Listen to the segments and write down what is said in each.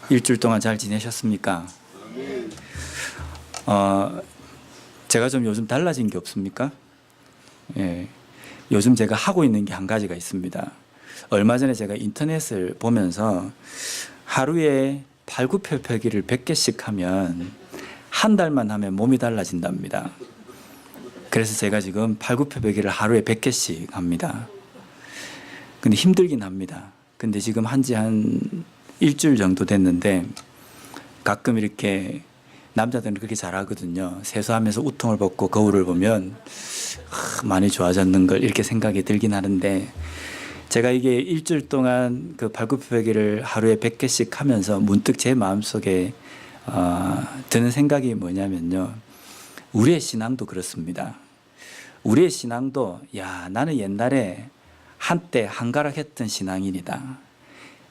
일주일 동안 잘 지내셨습니까? 제가 좀 요즘 달라진 게 없습니까? 예, 요즘 제가 하고 있는 게 한 가지가 있습니다. 얼마 전에 제가 인터넷을 보면서 하루에 팔굽혀펴기를 100개씩 하면 한 달만 하면 몸이 달라진답니다. 그래서 제가 지금 팔굽혀펴기를 하루에 100개씩 합니다. 근데 힘들긴 합니다. 근데 지금 한지 한 일주일 정도 됐는데 가끔 이렇게 남자들은 그렇게 잘하거든요. 세수하면서 우통을 벗고 거울을 보면 많이 좋아졌는 걸 이렇게 생각이 들긴 하는데 제가 이게 일주일 동안 그 발굽혀펴기를 하루에 100개씩 하면서 문득 제 마음속에 드는 생각이 뭐냐면요. 우리의 신앙도 그렇습니다. 우리의 신앙도 나는 옛날에 한때 한가락했던 신앙인이다.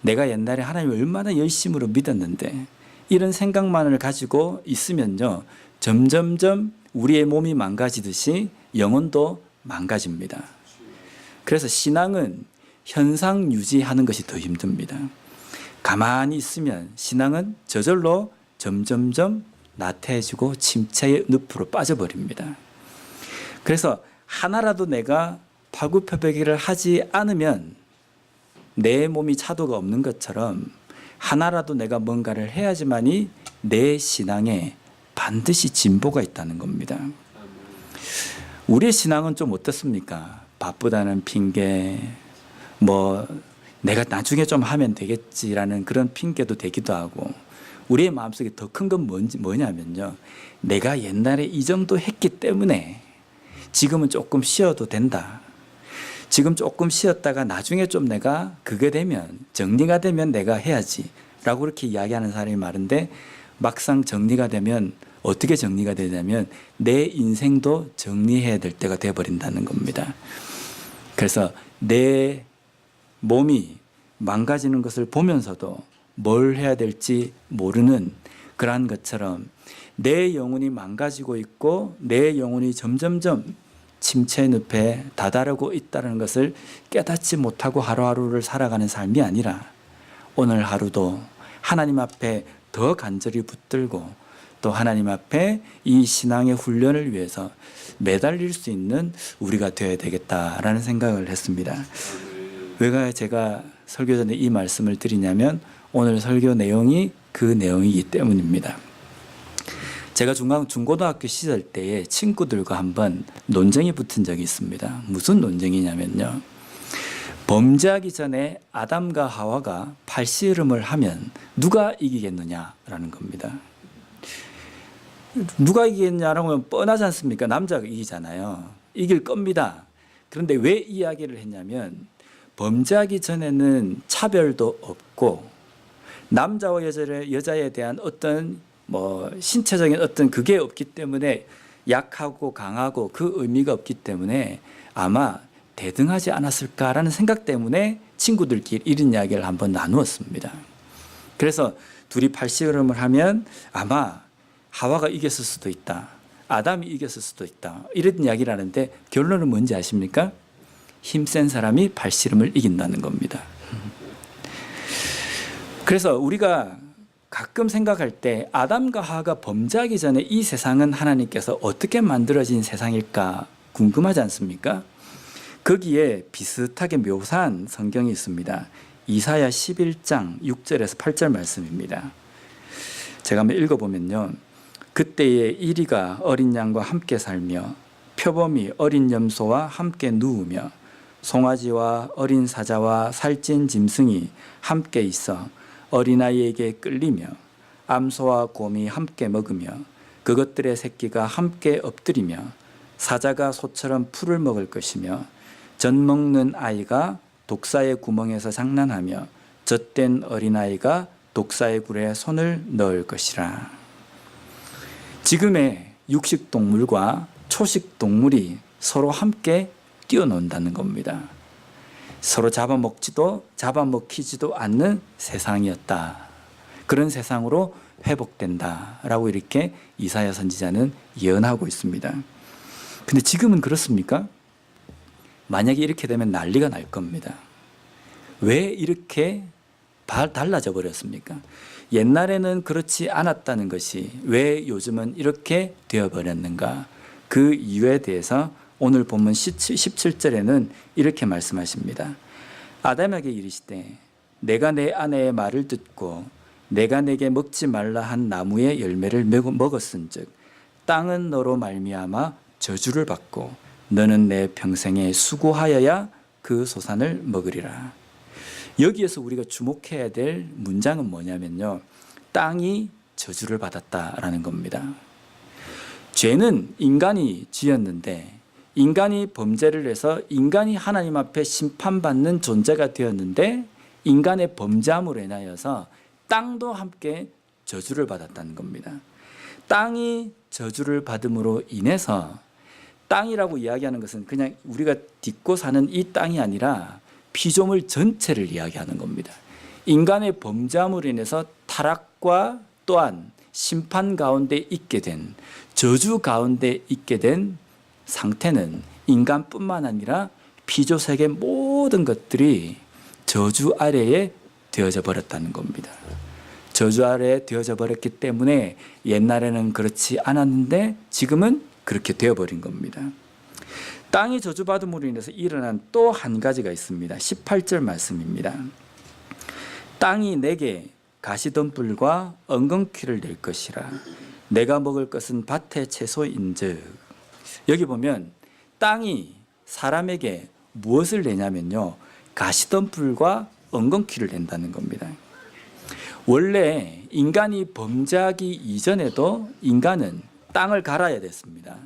내가 옛날에 하나님을 얼마나 열심으로 믿었는데 이런 생각만을 가지고 있으면요. 점점점 우리의 몸이 망가지듯이 영혼도 망가집니다. 그래서 신앙은 현상 유지하는 것이 더 힘듭니다. 가만히 있으면 신앙은 저절로 점점점 나태해지고 침체의 늪으로 빠져버립니다. 그래서 하나라도 내가 팔굽혀펴기를 하지 않으면 내 몸이 차도가 없는 것처럼 하나라도 내가 뭔가를 해야지만이 내 신앙에 반드시 진보가 있다는 겁니다. 우리의 신앙은 좀 어떻습니까? 바쁘다는 핑계, 내가 나중에 좀 하면 되겠지라는 그런 핑계도 되기도 하고 우리의 마음속에 더 큰 건 뭐냐면요. 내가 옛날에 이 정도 했기 때문에 지금은 조금 쉬어도 된다. 지금 조금 쉬었다가 나중에 좀 내가 그게 되면 정리가 되면 내가 해야지 라고 그렇게 이야기하는 사람이 많은데 막상 정리가 되면 어떻게 정리가 되냐면 내 인생도 정리해야 될 때가 되어버린다는 겁니다. 그래서 내 몸이 망가지는 것을 보면서도 뭘 해야 될지 모르는 그러한 것처럼 내 영혼이 망가지고 있고 내 영혼이 점점점 침체 늪에 다다르고 있다는 것을 깨닫지 못하고 하루하루를 살아가는 삶이 아니라 오늘 하루도 하나님 앞에 더 간절히 붙들고 또 하나님 앞에 이 신앙의 훈련을 위해서 매달릴 수 있는 우리가 되어야 되겠다라는 생각을 했습니다. 왜 제가 설교 전에 이 말씀을 드리냐면 오늘 설교 내용이 그 내용이기 때문입니다. 제가 중고등학교 시절 때에 친구들과 한번 논쟁이 붙은 적이 있습니다. 무슨 논쟁이냐면요. 범죄하기 전에 아담과 하와가 발씨름을 하면 누가 이기겠느냐라는 겁니다. 누가 이기겠냐라고 하면 뻔하지 않습니까? 남자가 이기잖아요. 이길 겁니다. 그런데 왜 이야기를 했냐면 범죄하기 전에는 차별도 없고 남자와 여자에 대한 어떤 신체적인 어떤 그게 없기 때문에 약하고 강하고 그 의미가 없기 때문에 아마 대등하지 않았을까라는 생각 때문에 친구들끼리 이런 이야기를 한번 나누었습니다. 그래서 둘이 팔씨름을 하면 아마 하와가 이겼을 수도 있다. 아담이 이겼을 수도 있다. 이런 이야기를 하는데 결론은 뭔지 아십니까? 힘센 사람이 팔씨름을 이긴다는 겁니다. 그래서 우리가 가끔 생각할 때 아담과 하와가 범죄하기 전에 이 세상은 하나님께서 어떻게 만들어진 세상일까 궁금하지 않습니까? 거기에 비슷하게 묘사한 성경이 있습니다. 이사야 11장 6절에서 8절 말씀입니다. 제가 한번 읽어보면요. 그때에 이리가 어린 양과 함께 살며 표범이 어린 염소와 함께 누우며 송아지와 어린 사자와 살찐 짐승이 함께 있어 어린아이에게 끌리며 암소와 곰이 함께 먹으며 그것들의 새끼가 함께 엎드리며 사자가 소처럼 풀을 먹을 것이며 젖 먹는 아이가 독사의 구멍에서 장난하며 젖된 어린아이가 독사의 굴에 손을 넣을 것이라. 지금의 육식동물과 초식동물이 서로 함께 뛰어논다는 겁니다. 서로 잡아먹히지도 않는 세상이었다. 그런 세상으로 회복된다라고 이렇게 이사야 선지자는 예언하고 있습니다. 근데 지금은 그렇습니까? 만약에 이렇게 되면 난리가 날 겁니다. 왜 이렇게 달라져 버렸습니까? 옛날에는 그렇지 않았다는 것이 왜 요즘은 이렇게 되어버렸는가? 그 이유에 대해서 오늘 본문 17절에는 이렇게 말씀하십니다. 아담에게 이르시되 내가 내 아내의 말을 듣고 내가 내게 먹지 말라 한 나무의 열매를 먹었은즉 땅은 너로 말미암아 저주를 받고 너는 내 평생에 수고하여야 그 소산을 먹으리라. 여기에서 우리가 주목해야 될 문장은 뭐냐면요, 땅이 저주를 받았다라는 겁니다. 죄는 인간이 지었는데 인간이 범죄를 해서 인간이 하나님 앞에 심판받는 존재가 되었는데 인간의 범죄함으로 인하여서 땅도 함께 저주를 받았다는 겁니다. 땅이 저주를 받음으로 인해서, 땅이라고 이야기하는 것은 그냥 우리가 딛고 사는 이 땅이 아니라 피조물 전체를 이야기하는 겁니다. 인간의 범죄함으로 인해서 타락과 또한 심판 가운데 있게 된, 저주 가운데 있게 된 상태는 인간뿐만 아니라 피조 세계 모든 것들이 저주 아래에 되어져 버렸다는 겁니다. 저주 아래에 되어져 버렸기 때문에 옛날에는 그렇지 않았는데 지금은 그렇게 되어버린 겁니다. 땅이 저주받음으로 인해서 일어난 또 한 가지가 있습니다. 18절 말씀입니다. 땅이 내게 가시덤불과 엉겅퀴를 낼 것이라. 내가 먹을 것은 밭의 채소인즉. 여기 보면 땅이 사람에게 무엇을 내냐면요, 가시덤불과 엉겅퀴를 낸다는 겁니다. 원래 인간이 범죄하기 이전에도 인간은 땅을 갈아야 됐습니다.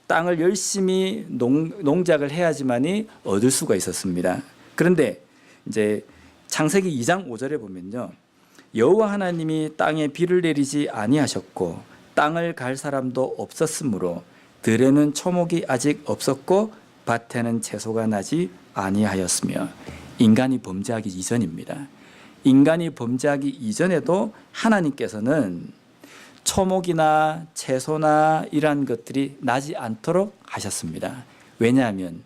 땅을 열심히 농작을 해야지만이 얻을 수가 있었습니다. 그런데 이제 창세기 2장 5절에 보면요, 여호와 하나님이 땅에 비를 내리지 아니하셨고 땅을 갈 사람도 없었으므로 들에는 초목이 아직 없었고 밭에는 채소가 나지 아니하였으며. 인간이 범죄하기 이전입니다. 인간이 범죄하기 이전에도 하나님께서는 초목이나 채소나 이러한 것들이 나지 않도록 하셨습니다. 왜냐하면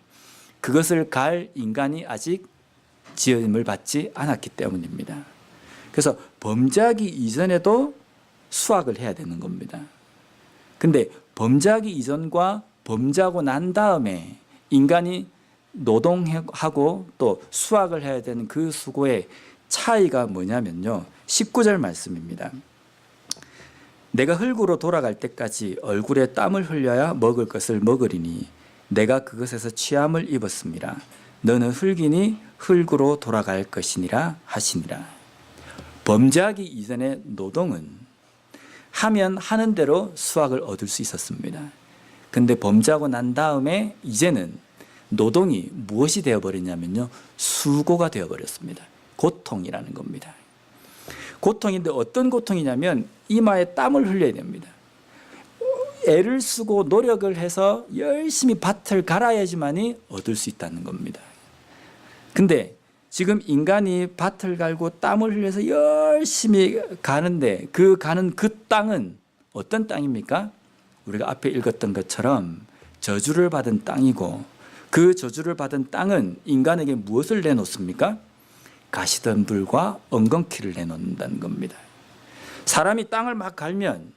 그것을 갈 인간이 아직 지음을 받지 않았기 때문입니다. 그래서 범죄하기 이전에도 수확을 해야 되는 겁니다. 근데 범죄하기 이전과 범죄하고 난 다음에 인간이 노동하고 또 수확을 해야 되는 그 수고의 차이가 뭐냐면요, 19절 말씀입니다. 내가 흙으로 돌아갈 때까지 얼굴에 땀을 흘려야 먹을 것을 먹으리니 내가 그것에서 취함을 입었습니다. 너는 흙이니 흙으로 돌아갈 것이니라 하시니라. 범죄하기 이전의 노동은 하면 하는 대로 수확을 얻을 수 있었습니다. 근데 범죄하고 난 다음에 이제는 노동이 무엇이 되어버리냐면요, 수고가 되어버렸습니다. 고통이라는 겁니다. 고통인데 어떤 고통이냐면 이마에 땀을 흘려야 됩니다. 애를 쓰고 노력을 해서 열심히 밭을 갈아야지만이 얻을 수 있다는 겁니다. 근데 지금 인간이 밭을 갈고 땀을 흘려서 열심히 가는데 가는 그 땅은 어떤 땅입니까? 우리가 앞에 읽었던 것처럼 저주를 받은 땅이고, 그 저주를 받은 땅은 인간에게 무엇을 내놓습니까? 가시덤불과 엉겅퀴를 내놓는다는 겁니다. 사람이 땅을 막 갈면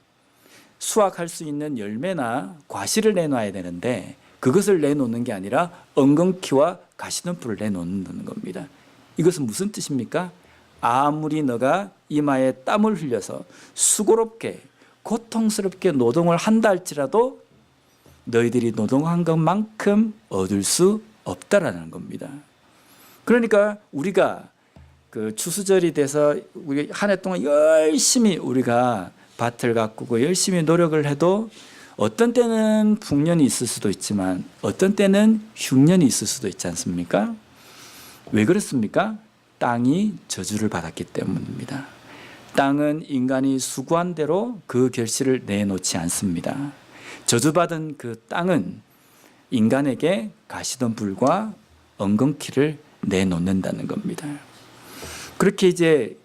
수확할 수 있는 열매나 과실을 내놔야 되는데 그것을 내놓는 게 아니라 엉겅퀴와 가시덤불을 내놓는다는 겁니다. 이것은 무슨 뜻입니까? 아무리 너가 이마에 땀을 흘려서 수고롭게 고통스럽게 노동을 한다 할지라도 너희들이 노동한 것만큼 얻을 수 없다라는 겁니다. 그러니까 우리가 그 추수절이 돼서 우리 한 해 동안 열심히 우리가 밭을 가꾸고 열심히 노력을 해도 어떤 때는 풍년이 있을 수도 있지만 어떤 때는 흉년이 있을 수도 있지 않습니까? 왜 그렇습니까? 땅이 저주를 받았기 때문입니다. 땅은 인간이 수고한 대로 그 결실을 내놓지 않습니다. 저주받은 그 땅은 인간에게 가시덤불과 엉겅퀴를 내놓는다는 겁니다. 그렇게 이제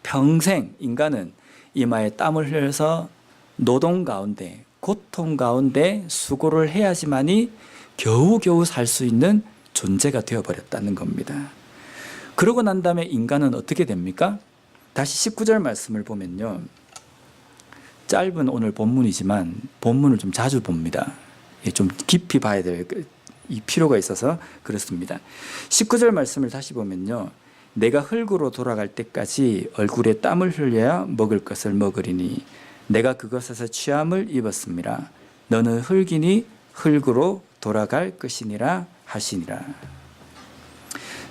평생 인간은 이마에 땀을 흘려서 노동 가운데, 고통 가운데 수고를 해야지만이 겨우겨우 살 수 있는 존재가 되어버렸다는 겁니다. 그러고 난 다음에 인간은 어떻게 됩니까? 다시 19절 말씀을 보면요. 짧은 오늘 본문이지만 본문을 좀 자주 봅니다. 좀 깊이 봐야 될 이 필요가 있어서 그렇습니다. 19절 말씀을 다시 보면요. 내가 흙으로 돌아갈 때까지 얼굴에 땀을 흘려야 먹을 것을 먹으리니 내가 그것에서 취함을 입었습니다. 너는 흙이니 흙으로 돌아갈 것이니라 하시니라.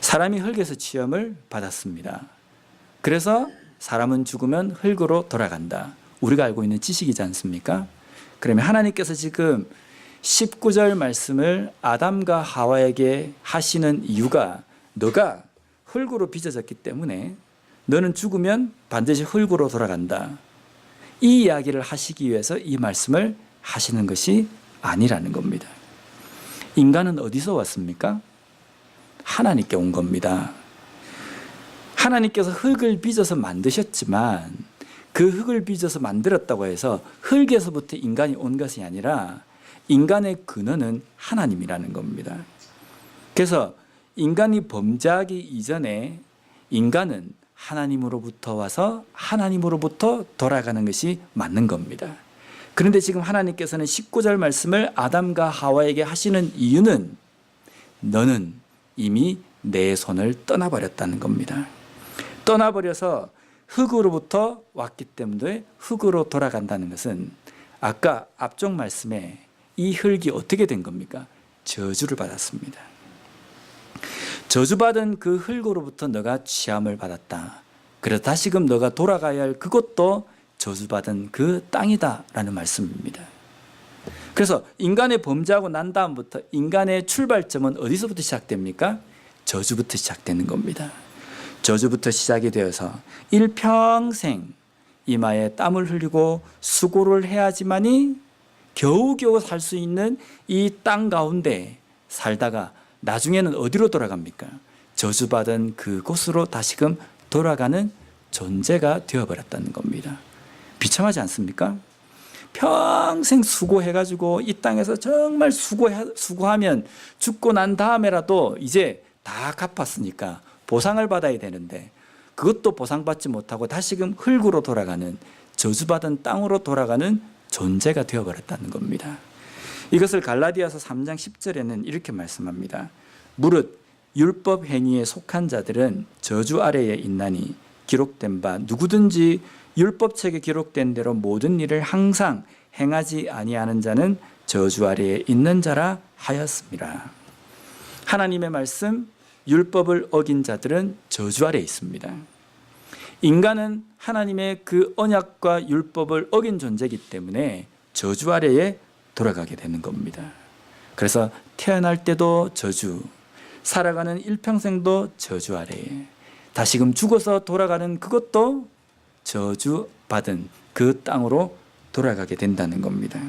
사람이 흙에서 취함을 받았습니다. 그래서 사람은 죽으면 흙으로 돌아간다. 우리가 알고 있는 지식이지 않습니까? 그러면 하나님께서 지금 19절 말씀을 아담과 하와에게 하시는 이유가 너가 흙으로 빚어졌기 때문에 너는 죽으면 반드시 흙으로 돌아간다. 이 이야기를 하시기 위해서 이 말씀을 하시는 것이 아니라는 겁니다. 인간은 어디서 왔습니까? 하나님께 온 겁니다. 하나님께서 흙을 빚어서 만드셨지만 그 흙을 빚어서 만들었다고 해서 흙에서부터 인간이 온 것이 아니라 인간의 근원은 하나님이라는 겁니다. 그래서 인간이 범죄하기 이전에 인간은 하나님으로부터 와서 하나님으로부터 돌아가는 것이 맞는 겁니다. 그런데 지금 하나님께서는 19절 말씀을 아담과 하와에게 하시는 이유는 너는 이미 내 손을 떠나버렸다는 겁니다. 떠나버려서 흙으로부터 왔기 때문에 흙으로 돌아간다는 것은 아까 앞쪽 말씀에 이 흙이 어떻게 된 겁니까? 저주를 받았습니다. 저주받은 그 흙으로부터 너가 취함을 받았다. 그래서 다시금 너가 돌아가야 할 그것도 저주받은 그 땅이다 라는 말씀입니다. 그래서 인간의 범죄하고 난 다음부터 인간의 출발점은 어디서부터 시작됩니까? 저주부터 시작되는 겁니다. 저주부터 시작이 되어서 일평생 이마에 땀을 흘리고 수고를 해야지만이 겨우겨우 살 수 있는 이 땅 가운데 살다가 나중에는 어디로 돌아갑니까? 저주받은 그곳으로 다시금 돌아가는 존재가 되어버렸다는 겁니다. 비참하지 않습니까? 평생 수고해가지고 이 땅에서 정말 수고하면 죽고 난 다음에라도 이제 다 갚았으니까 보상을 받아야 되는데 그것도 보상받지 못하고 다시금 흙으로 돌아가는 저주받은 땅으로 돌아가는 존재가 되어버렸다는 겁니다. 이것을 갈라디아서 3장 10절에는 이렇게 말씀합니다. 무릇 율법 행위에 속한 자들은 저주 아래에 있나니 기록된 바 누구든지 율법책에 기록된 대로 모든 일을 항상 행하지 아니하는 자는 저주 아래에 있는 자라 하였습니다. 하나님의 말씀, 율법을 어긴 자들은 저주 아래에 있습니다. 인간은 하나님의 그 언약과 율법을 어긴 존재이기 때문에 저주 아래에 돌아가게 되는 겁니다. 그래서 태어날 때도 저주, 살아가는 일평생도 저주 아래에, 다시금 죽어서 돌아가는 그것도 저주받은 그 땅으로 돌아가게 된다는 겁니다.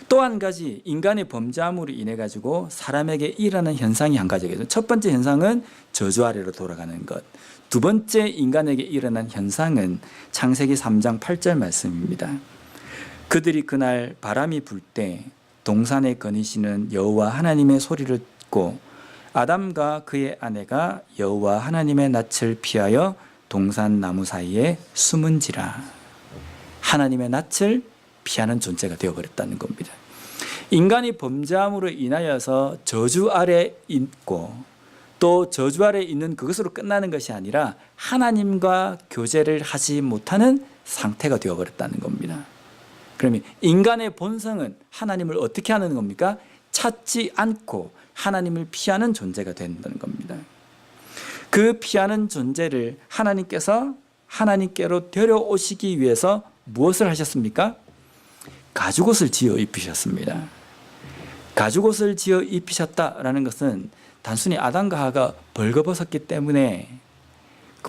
또 한 가지 인간의 범죄함으로 인해 가지고 사람에게 일어나는 현상이 한 가지가 있어요. 첫 번째 현상은 저주 아래로 돌아가는 것. 두 번째 인간에게 일어난 현상은 창세기 3장 8절 말씀입니다. 그들이 그날 바람이 불 때 동산에 거니시는 여호와 하나님의 소리를 듣고 아담과 그의 아내가 여호와 하나님의 낯을 피하여 동산 나무 사이에 숨은지라. 하나님의 낯을 피하는 존재가 되어버렸다는 겁니다. 인간이 범죄함으로 인하여서 저주 아래 있고 또 저주 아래 있는 그것으로 끝나는 것이 아니라 하나님과 교제를 하지 못하는 상태가 되어버렸다는 겁니다. 그러면 인간의 본성은 하나님을 어떻게 하는 겁니까? 찾지 않고 하나님을 피하는 존재가 된다는 겁니다. 그 피하는 존재를 하나님께서 하나님께로 데려오시기 위해서 무엇을 하셨습니까? 가죽옷을 지어 입히셨습니다. 가죽옷을 지어 입히셨다라는 것은 단순히 아담과 하와가 벌거벗었기 때문에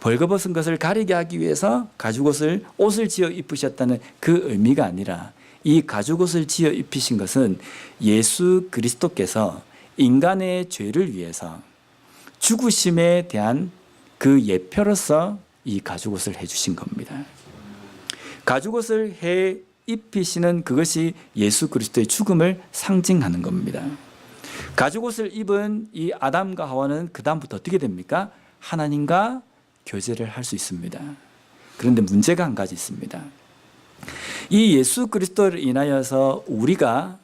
벌거벗은 것을 가리게 하기 위해서 가죽옷을 옷을 지어 입으셨다는 그 의미가 아니라 이 가죽옷을 지어 입히신 것은 예수 그리스도께서 인간의 죄를 위해서 죽으심에 대한 그 예표로서 이 가죽옷을 해주신 겁니다. 가죽옷을 해 입히시는 그것이 예수 그리스도의 죽음을 상징하는 겁니다. 가죽옷을 입은 이 아담과 하와는 그 다음부터 어떻게 됩니까? 하나님과 교제를 할 수 있습니다. 그런데 문제가 한 가지 있습니다. 이 예수 그리스도를 인하여서 우리가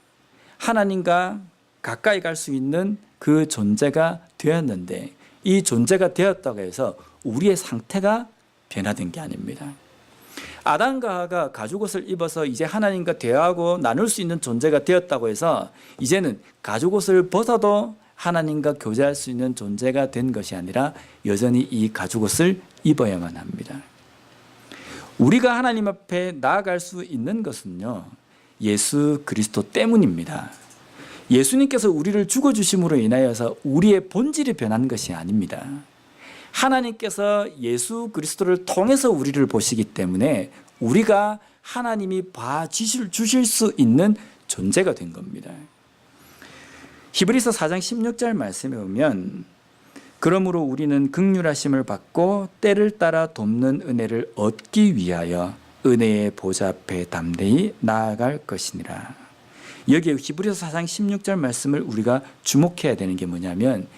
하나님과 가까이 갈 수 있는 그 존재가 되었는데, 이 존재가 되었다고 해서 우리의 상태가 변화된 게 아닙니다. 아담과 하와가 가죽옷을 입어서 이제 하나님과 대화하고 나눌 수 있는 존재가 되었다고 해서 이제는 가죽옷을 벗어도 하나님과 교제할 수 있는 존재가 된 것이 아니라 여전히 이 가죽옷을 입어야만 합니다. 우리가 하나님 앞에 나아갈 수 있는 것은요, 예수 그리스도 때문입니다. 예수님께서 우리를 죽어주심으로 인하여서 우리의 본질이 변한 것이 아닙니다. 하나님께서 예수 그리스도를 통해서 우리를 보시기 때문에 우리가 하나님이 봐주실 수 있는 존재가 된 겁니다. 히브리서 4장 16절 말씀에 보면, 그러므로 우리는 긍휼하심을 받고 때를 따라 돕는 은혜를 얻기 위하여 은혜의 보좌 앞에 담대히 나아갈 것이니라. 여기에 히브리서 4장 16절 말씀을 우리가 주목해야 되는 게 뭐냐면,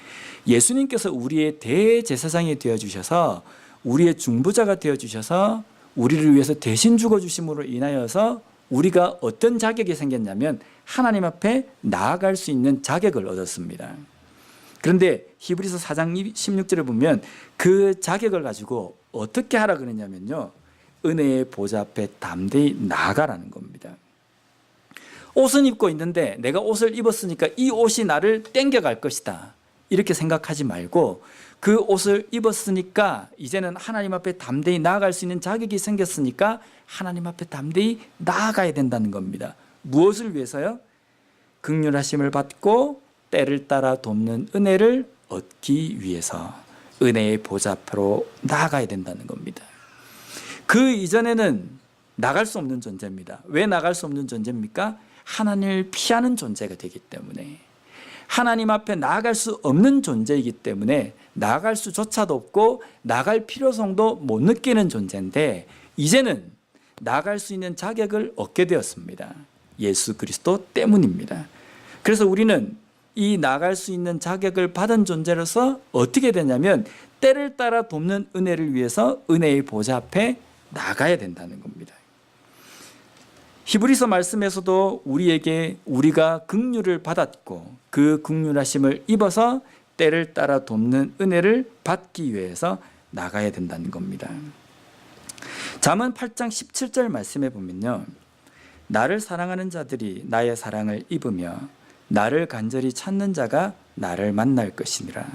예수님께서 우리의 대제사장이 되어주셔서 우리의 중보자가 되어주셔서 우리를 위해서 대신 죽어주심으로 인하여서 우리가 어떤 자격이 생겼냐면 하나님 앞에 나아갈 수 있는 자격을 얻었습니다. 그런데 히브리서 4장 16절에 보면 그 자격을 가지고 어떻게 하라 그러냐면요, 은혜의 보좌 앞에 담대히 나아가라는 겁니다. 옷은 입고 있는데 내가 옷을 입었으니까 이 옷이 나를 땡겨갈 것이다, 이렇게 생각하지 말고 그 옷을 입었으니까 이제는 하나님 앞에 담대히 나아갈 수 있는 자격이 생겼으니까 하나님 앞에 담대히 나아가야 된다는 겁니다. 무엇을 위해서요? 긍휼하심을 받고 때를 따라 돕는 은혜를 얻기 위해서 은혜의 보좌 앞으로 나아가야 된다는 겁니다. 그 이전에는 나갈 수 없는 존재입니다. 왜 나갈 수 없는 존재입니까? 하나님을 피하는 존재가 되기 때문에, 하나님 앞에 나아갈 수 없는 존재이기 때문에 나아갈 수조차도 없고 나갈 필요성도 못 느끼는 존재인데, 이제는 나아갈 수 있는 자격을 얻게 되었습니다. 예수 그리스도 때문입니다. 그래서 우리는 이 나아갈 수 있는 자격을 받은 존재로서 어떻게 되냐면 때를 따라 돕는 은혜를 위해서 은혜의 보좌 앞에 나가야 된다는 겁니다. 히브리서 말씀에서도 우리에게 우리가 긍휼을 받았고 그 긍휼하심을 입어서 때를 따라 돕는 은혜를 받기 위해서 나가야 된다는 겁니다. 잠언 8장 17절 말씀에 보면요, 나를 사랑하는 자들이 나의 사랑을 입으며 나를 간절히 찾는 자가 나를 만날 것이니라.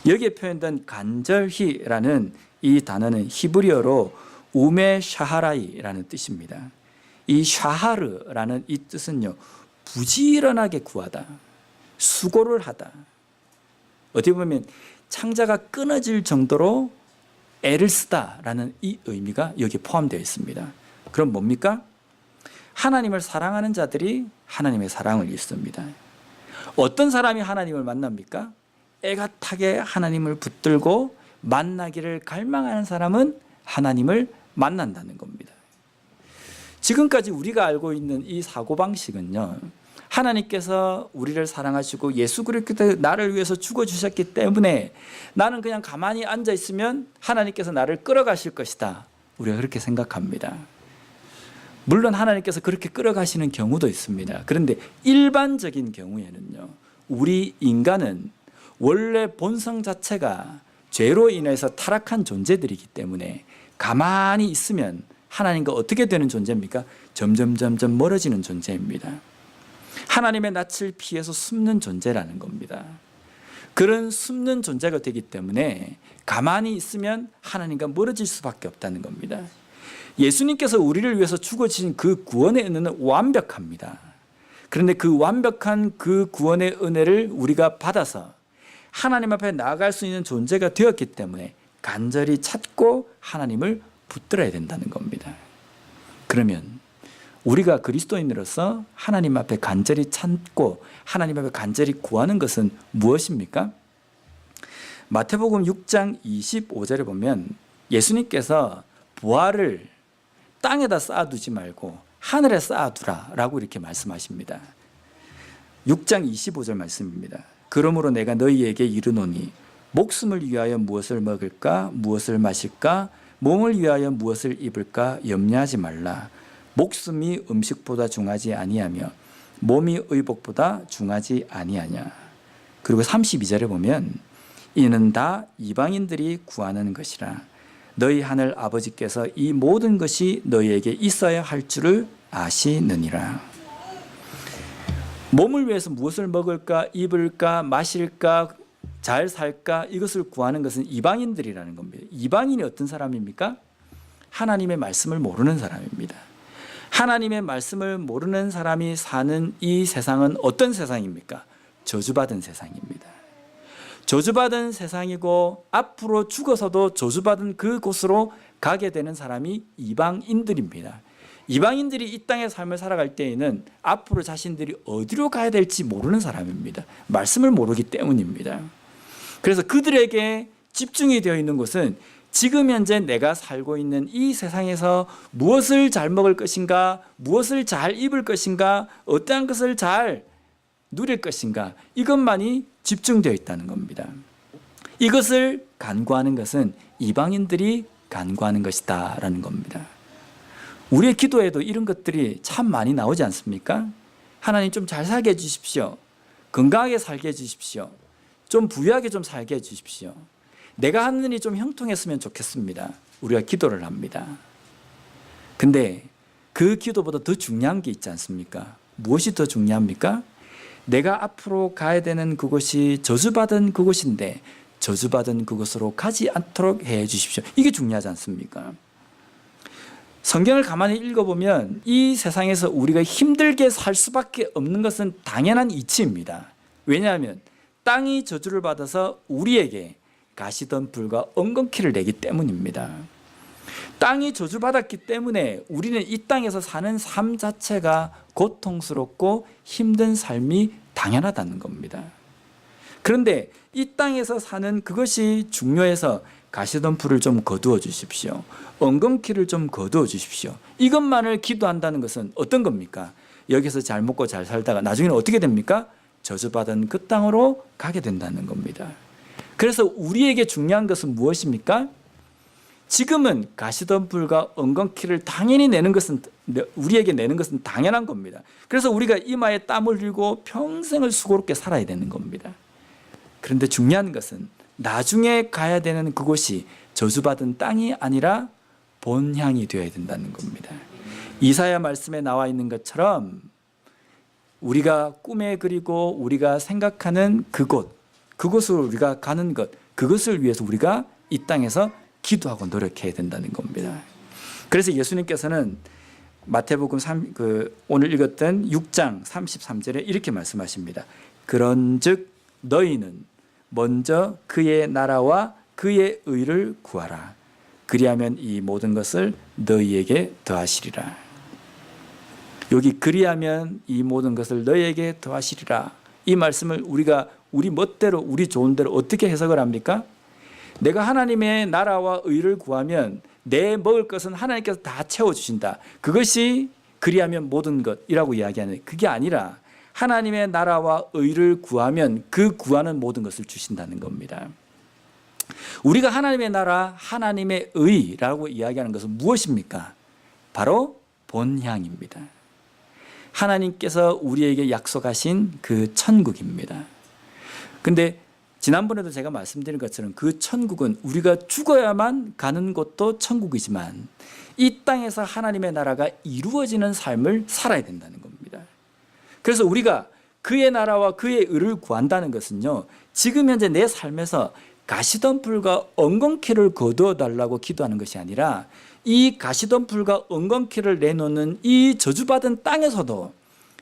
여기에 표현된 간절히라는 이 단어는 히브리어로 우메 샤하라이라는 뜻입니다. 이 샤하르라는 이 뜻은요, 부지런하게 구하다, 수고를 하다, 어떻게 보면 창자가 끊어질 정도로 애를 쓰다라는 이 의미가 여기에 포함되어 있습니다. 그럼 뭡니까? 하나님을 사랑하는 자들이 하나님의 사랑을 입습니다. 어떤 사람이 하나님을 만납니까? 애가 타게 하나님을 붙들고 만나기를 갈망하는 사람은 하나님을 만난다는 겁니다. 지금까지 우리가 알고 있는 이 사고방식은요, 하나님께서 우리를 사랑하시고 예수 그리스도 나를 위해서 죽어주셨기 때문에 나는 그냥 가만히 앉아있으면 하나님께서 나를 끌어가실 것이다, 우리가 그렇게 생각합니다. 물론 하나님께서 그렇게 끌어가시는 경우도 있습니다. 그런데 일반적인 경우에는요, 우리 인간은 원래 본성 자체가 죄로 인해서 타락한 존재들이기 때문에 가만히 있으면 하나님과 어떻게 되는 존재입니까? 점점 멀어지는 존재입니다. 하나님의 낯을 피해서 숨는 존재라는 겁니다. 그런 숨는 존재가 되기 때문에 가만히 있으면 하나님과 멀어질 수밖에 없다는 겁니다. 예수님께서 우리를 위해서 죽어지신 그 구원의 은혜는 완벽합니다. 그런데 그 완벽한 그 구원의 은혜를 우리가 받아서 하나님 앞에 나아갈 수 있는 존재가 되었기 때문에 간절히 찾고 하나님을 붙들어야 된다는 겁니다. 그러면 우리가 그리스도인으로서 하나님 앞에 간절히 찾고 하나님 앞에 간절히 구하는 것은 무엇입니까? 마태복음 6장 25절에 보면 예수님께서 부활을 땅에다 쌓아두지 말고 하늘에 쌓아두라 라고 이렇게 말씀하십니다. 6장 25절 말씀입니다. 그러므로 내가 너희에게 이르노니 목숨을 위하여 무엇을 먹을까 무엇을 마실까 몸을 위하여 무엇을 입을까 염려하지 말라. 목숨이 음식보다 중하지 아니하며 몸이 의복보다 중하지 아니하냐. 그리고 32절에 보면 이는 다 이방인들이 구하는 것이라. 너희 하늘 아버지께서 이 모든 것이 너희에게 있어야 할 줄을 아시느니라. 몸을 위해서 무엇을 먹을까 입을까 마실까 잘 살까 이것을 구하는 것은 이방인들이라는 겁니다. 이방인이 어떤 사람입니까? 하나님의 말씀을 모르는 사람입니다. 하나님의 말씀을 모르는 사람이 사는 이 세상은 어떤 세상입니까? 저주받은 세상입니다. 저주받은 세상이고 앞으로 죽어서도 저주받은 그곳으로 가게 되는 사람이 이방인들입니다. 이방인들이 이 땅의 삶을 살아갈 때에는 앞으로 자신들이 어디로 가야 될지 모르는 사람입니다. 말씀을 모르기 때문입니다. 그래서 그들에게 집중이 되어 있는 것은 지금 현재 내가 살고 있는 이 세상에서 무엇을 잘 먹을 것인가, 무엇을 잘 입을 것인가, 어떠한 것을 잘 누릴 것인가, 이것만이 집중되어 있다는 겁니다. 이것을 간구하는 것은 이방인들이 간구하는 것이다 라는 겁니다. 우리의 기도에도 이런 것들이 참 많이 나오지 않습니까? 하나님 좀 잘 살게 해주십시오. 건강하게 살게 해주십시오. 좀 부유하게 좀 살게 해주십시오. 내가 하는 일이 좀 형통했으면 좋겠습니다. 우리가 기도를 합니다. 근데 그 기도보다 더 중요한 게 있지 않습니까? 무엇이 더 중요합니까? 내가 앞으로 가야 되는 그곳이 저주받은 그곳인데 저주받은 그곳으로 가지 않도록 해 주십시오. 이게 중요하지 않습니까? 성경을 가만히 읽어보면 이 세상에서 우리가 힘들게 살 수밖에 없는 것은 당연한 이치입니다. 왜냐하면 땅이 저주를 받아서 우리에게 가시덤불과 엉겅퀴를 내기 때문입니다. 땅이 저주받았기 때문에 우리는 이 땅에서 사는 삶 자체가 고통스럽고 힘든 삶이 당연하다는 겁니다. 그런데 이 땅에서 사는 그것이 중요해서 가시덤불을 좀 거두어 주십시오. 엉겅퀴를 좀 거두어 주십시오. 이것만을 기도한다는 것은 어떤 겁니까? 여기서 잘 먹고 잘 살다가 나중에는 어떻게 됩니까? 저주받은 그 땅으로 가게 된다는 겁니다. 그래서 우리에게 중요한 것은 무엇입니까? 지금은 가시덤불과 엉겅퀴를 당연히 내는 것은 우리에게 내는 것은 당연한 겁니다. 그래서 우리가 이마에 땀을 흘리고 평생을 수고롭게 살아야 되는 겁니다. 그런데 중요한 것은 나중에 가야 되는 그곳이 저주받은 땅이 아니라 본향이 되어야 된다는 겁니다. 이사야 말씀에 나와 있는 것처럼 우리가 꿈에 그리고 우리가 생각하는 그곳으로 우리가 가는 것, 그것을 위해서 우리가 이 땅에서 기도하고 노력해야 된다는 겁니다. 그래서 예수님께서는 마태복음 오늘 읽었던 6장 33절에 이렇게 말씀하십니다. 그런즉 너희는 먼저 그의 나라와 그의 의를 구하라. 그리하면 이 모든 것을 너희에게 더하시리라. 여기 그리하면 이 모든 것을 너희에게 더하시리라. 이 말씀을 우리가 우리 멋대로 우리 좋은 대로 어떻게 해석을 합니까? 내가 하나님의 나라와 의를 구하면 내 먹을 것은 하나님께서 다 채워주신다. 그것이 그리하면 모든 것이라고 이야기하는 그게 아니라 하나님의 나라와 의를 구하면 그 구하는 모든 것을 주신다는 겁니다. 우리가 하나님의 나라, 하나님의 의라고 이야기하는 것은 무엇입니까? 바로 본향입니다. 하나님께서 우리에게 약속하신 그 천국입니다. 근데 지난번에도 제가 말씀드린 것처럼 그 천국은 우리가 죽어야만 가는 곳도 천국이지만 이 땅에서 하나님의 나라가 이루어지는 삶을 살아야 된다는 겁니다. 그래서 우리가 그의 나라와 그의 의를 구한다는 것은요, 지금 현재 내 삶에서 가시덤불과 엉겅퀴를 거두어 달라고 기도하는 것이 아니라 이 가시덤불과 엉겅퀴를 내놓는 이 저주받은 땅에서도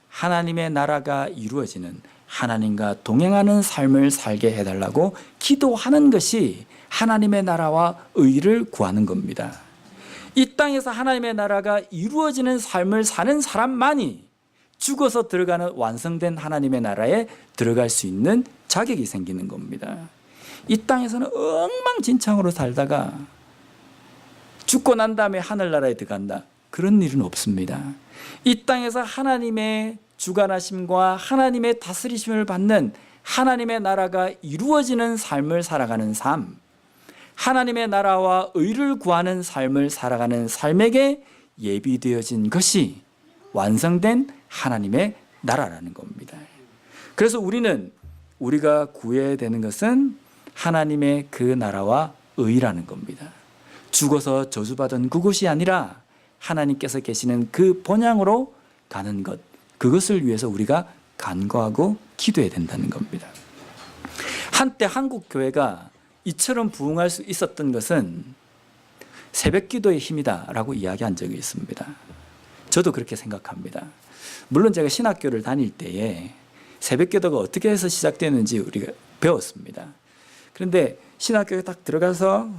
하나님의 나라가 이루어지는, 하나님과 동행하는 삶을 살게 해달라고 기도하는 것이 하나님의 나라와 의를 구하는 겁니다. 이 땅에서 하나님의 나라가 이루어지는 삶을 사는 사람만이 죽어서 들어가는 완성된 하나님의 나라에 들어갈 수 있는 자격이 생기는 겁니다. 이 땅에서는 엉망진창으로 살다가 죽고 난 다음에 하늘나라에 들어간다, 그런 일은 없습니다. 이 땅에서 하나님의 주관하심과 하나님의 다스리심을 받는 하나님의 나라가 이루어지는 삶을 살아가는 삶, 하나님의 나라와 의를 구하는 삶을 살아가는 삶에게 예비되어진 것이 완성된 하나님의 나라라는 겁니다. 그래서 우리가 구해야 되는 것은 하나님의 그 나라와 의라는 겁니다. 죽어서 저주받은 그곳이 아니라 하나님께서 계시는 그 본향으로 가는 것, 그것을 위해서 우리가 간구하고 기도해야 된다는 겁니다. 한때 한국 교회가 이처럼 부흥할 수 있었던 것은 새벽 기도의 힘이다라고 이야기한 적이 있습니다. 저도 그렇게 생각합니다. 물론 제가 신학교를 다닐 때에 새벽 기도가 어떻게 해서 시작되는지 우리가 배웠습니다. 그런데 신학교에 딱 들어가서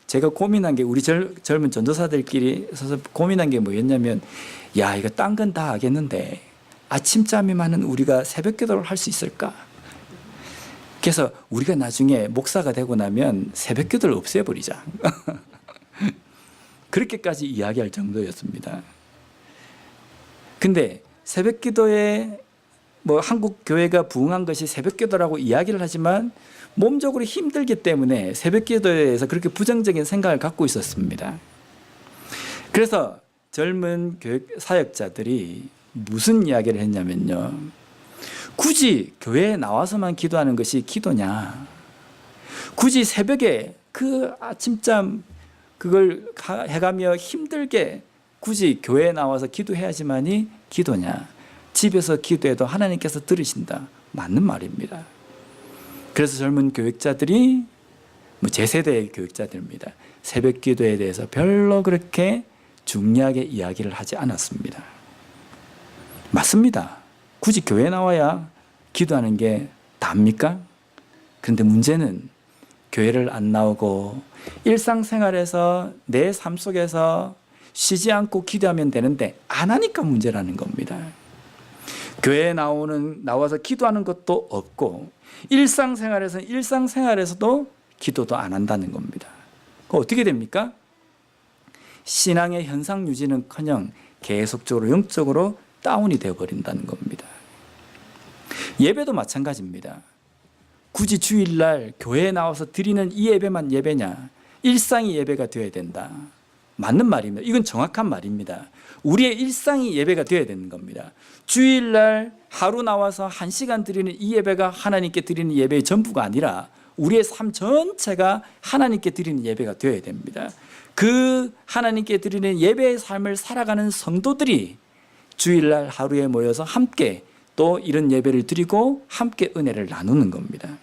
제가 고민한 게, 우리 젊은 전도사들끼리 서서 고민한 게 뭐였냐면, 야, 이거 딴 건 다 하겠는데 아침잠이 많은 우리가 새벽 기도를 할 수 있을까? 그래서 우리가 나중에 목사가 되고 나면 새벽 기도를 없애버리자. 그렇게까지 이야기할 정도였습니다. 근데 새벽 기도에 한국 교회가 부흥한 것이 새벽 기도라고 이야기를 하지만 몸적으로 힘들기 때문에 새벽 기도에 대해서 그렇게 부정적인 생각을 갖고 있었습니다. 그래서 젊은 교육 사역자들이 무슨 이야기를 했냐면요, 굳이 교회에 나와서만 기도하는 것이 기도냐, 굳이 새벽에 그 아침잠 그걸 해가며 힘들게 굳이 교회에 나와서 기도해야지만이 기도냐, 집에서 기도해도 하나님께서 들으신다. 맞는 말입니다. 그래서 젊은 교육자들이, 제 세대의 교육자들입니다, 새벽 기도에 대해서 별로 그렇게 중요하게 이야기를 하지 않았습니다. 맞습니다. 굳이 교회에 나와야 기도하는 게 답니까? 그런데 문제는 교회를 안 나오고 일상생활에서 내 삶 속에서 쉬지 않고 기도하면 되는데 안 하니까 문제라는 겁니다. 교회에 나와서 기도하는 것도 없고 일상생활에서도 기도도 안 한다는 겁니다. 그럼 어떻게 됩니까? 신앙의 현상 유지는커녕 계속적으로 영적으로 다운이 되어버린다는 겁니다. 예배도 마찬가지입니다. 굳이 주일날 교회에 나와서 드리는 이 예배만 예배냐, 일상이 예배가 되어야 된다. 맞는 말입니다. 이건 정확한 말입니다. 우리의 일상이 예배가 되어야 되는 겁니다. 주일날 하루 나와서 1시간 드리는 이 예배가 하나님께 드리는 예배의 전부가 아니라 우리의 삶 전체가 하나님께 드리는 예배가 되어야 됩니다. 그 하나님께 드리는 예배의 삶을 살아가는 성도들이 주일날 하루에 모여서 함께 또 이런 예배를 드리고 함께 은혜를 나누는 겁니다.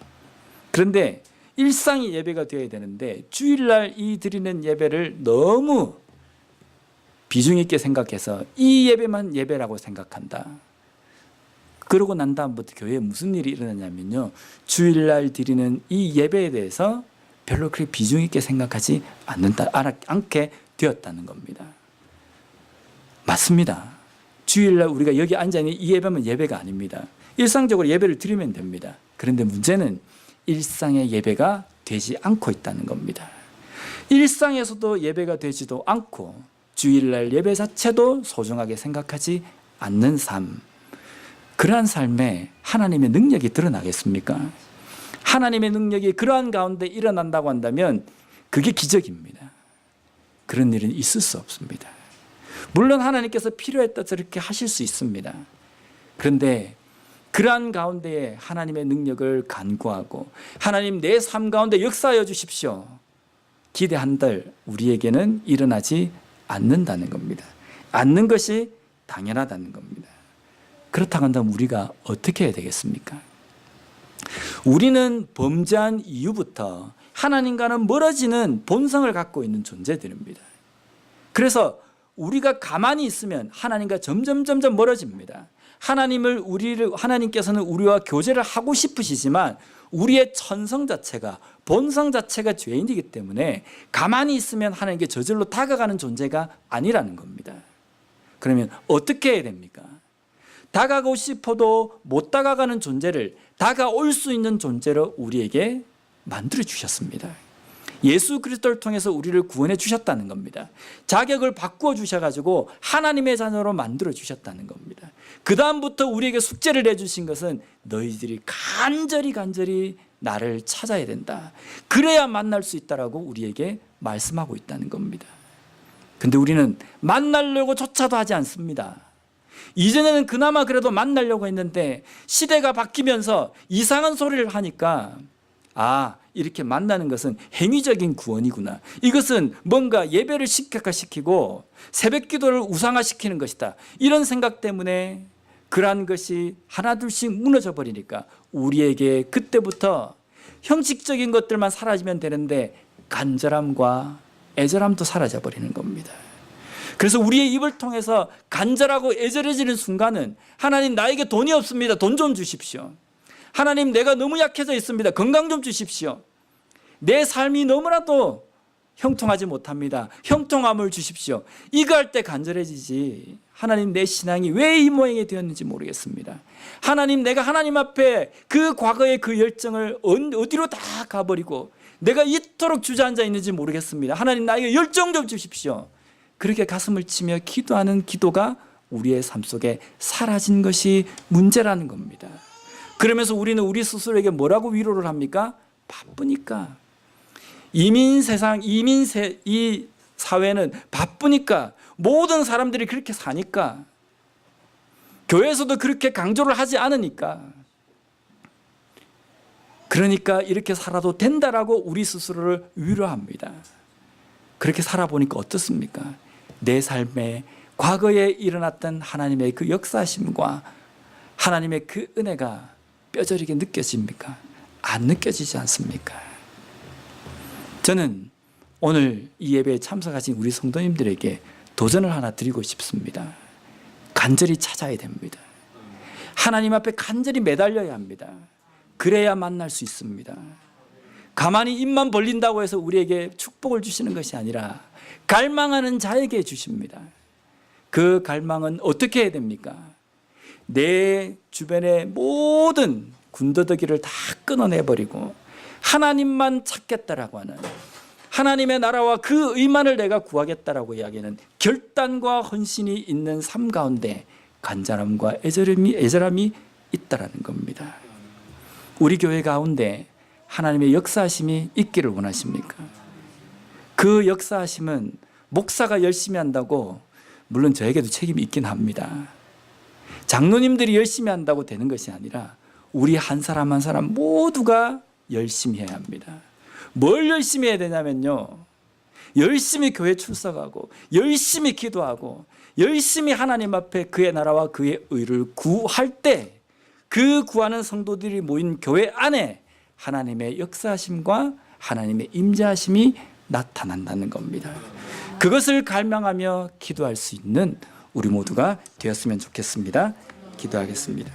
그런데 일상이 예배가 되어야 되는데 주일날 이 드리는 예배를 너무 비중 있게 생각해서 이 예배만 예배라고 생각한다. 그러고 난 다음부터 교회에 무슨 일이 일어나냐면요, 주일날 드리는 이 예배에 대해서 별로 그렇게 비중 있게 생각하지 않게 되었다는 겁니다. 맞습니다. 주일날 우리가 여기 앉아있는 이 예배면 예배가 아닙니다. 일상적으로 예배를 드리면 됩니다. 그런데 문제는 일상의 예배가 되지 않고 있다는 겁니다. 일상에서도 예배가 되지도 않고 주일날 예배 자체도 소중하게 생각하지 않는 삶, 그러한 삶에 하나님의 능력이 드러나겠습니까? 하나님의 능력이 그러한 가운데 일어난다고 한다면 그게 기적입니다. 그런 일은 있을 수 없습니다. 물론 하나님께서 필요에 따라 저렇게 하실 수 있습니다. 그런데 그러한 가운데에 하나님의 능력을 간구하고 하나님 내 삶 가운데 역사하여 주십시오, 기대한들 우리에게는 일어나지 않는다는 겁니다. 않는 것이 당연하다는 겁니다. 그렇다고 한다면 우리가 어떻게 해야 되겠습니까? 우리는 범죄한 이후부터 하나님과는 멀어지는 본성을 갖고 있는 존재들입니다. 그래서 우리가 가만히 있으면 하나님과 점점 멀어집니다. 하나님께서는 우리와 교제를 하고 싶으시지만 우리의 천성 자체가, 본성 자체가 죄인이기 때문에 가만히 있으면 하나님께 저절로 다가가는 존재가 아니라는 겁니다. 그러면 어떻게 해야 됩니까? 다가가고 싶어도 못 다가가는 존재를 다가올 수 있는 존재로 우리에게 만들어 주셨습니다. 예수 그리스도를 통해서 우리를 구원해 주셨다는 겁니다. 자격을 바꾸어 주셔가지고 하나님의 자녀로 만들어 주셨다는 겁니다. 그 다음부터 우리에게 숙제를 내주신 것은 너희들이 간절히 나를 찾아야 된다. 그래야 만날 수 있다라고 우리에게 말씀하고 있다는 겁니다. 근데 우리는 만나려고 조차도 하지 않습니다. 이전에는 그나마 그래도 만나려고 했는데 시대가 바뀌면서 이상한 소리를 하니까 이렇게 만나는 것은 행위적인 구원이구나. 이것은 뭔가 예배를 식격화시키고 새벽 기도를 우상화시키는 것이다. 이런 생각 때문에 그러한 것이 하나둘씩 무너져 버리니까 우리에게 그때부터 형식적인 것들만 사라지면 되는데 간절함과 애절함도 사라져 버리는 겁니다. 그래서 우리의 입을 통해서 간절하고 애절해지는 순간은 하나님 나에게 돈이 없습니다. 돈 좀 주십시오. 하나님 내가 너무 약해져 있습니다. 건강 좀 주십시오. 내 삶이 너무나도 형통하지 못합니다. 형통함을 주십시오. 이거 할 때 간절해지지. 하나님 내 신앙이 왜 이 모양이 되었는지 모르겠습니다. 하나님 내가 하나님 앞에 그 과거의 그 열정을 어디로 다 가버리고 내가 이토록 주저앉아 있는지 모르겠습니다. 하나님 나에게 열정 좀 주십시오. 그렇게 가슴을 치며 기도하는 기도가 우리의 삶 속에 사라진 것이 문제라는 겁니다. 그러면서 우리는 우리 스스로에게 뭐라고 위로를 합니까? 바쁘니까. 이 사회는 바쁘니까, 모든 사람들이 그렇게 사니까, 교회에서도 그렇게 강조를 하지 않으니까, 그러니까 이렇게 살아도 된다라고 우리 스스로를 위로합니다. 그렇게 살아보니까 어떻습니까? 내 삶에 과거에 일어났던 하나님의 그 역사심과 하나님의 그 은혜가 뼈저리게 느껴집니까? 안 느껴지지 않습니까? 저는 오늘 이 예배에 참석하신 우리 성도님들에게 도전을 하나 드리고 싶습니다. 간절히 찾아야 됩니다. 하나님 앞에 간절히 매달려야 합니다. 그래야 만날 수 있습니다. 가만히 입만 벌린다고 해서 우리에게 축복을 주시는 것이 아니라 갈망하는 자에게 주십니다. 그 갈망은 어떻게 해야 됩니까? 내 주변의 모든 군더더기를 다 끊어내버리고 하나님만 찾겠다라고 하는, 하나님의 나라와 그 의만을 내가 구하겠다라고 이야기하는 결단과 헌신이 있는 삶 가운데 간절함과 애절함이 있다라는 겁니다. 우리 교회 가운데 하나님의 역사하심이 있기를 원하십니까? 그 역사하심은 목사가 열심히 한다고, 물론 저에게도 책임이 있긴 합니다. 장로님들이 열심히 한다고 되는 것이 아니라 우리 한 사람 한 사람 모두가 열심히 해야 합니다. 뭘 열심히 해야 되냐면요, 열심히 교회 출석하고 열심히 기도하고 열심히 하나님 앞에 그의 나라와 그의 의를 구할 때 그 구하는 성도들이 모인 교회 안에 하나님의 역사하심과 하나님의 임재하심이 나타난다는 겁니다. 그것을 갈망하며 기도할 수 있는 우리 모두가 되었으면 좋겠습니다. 기도하겠습니다.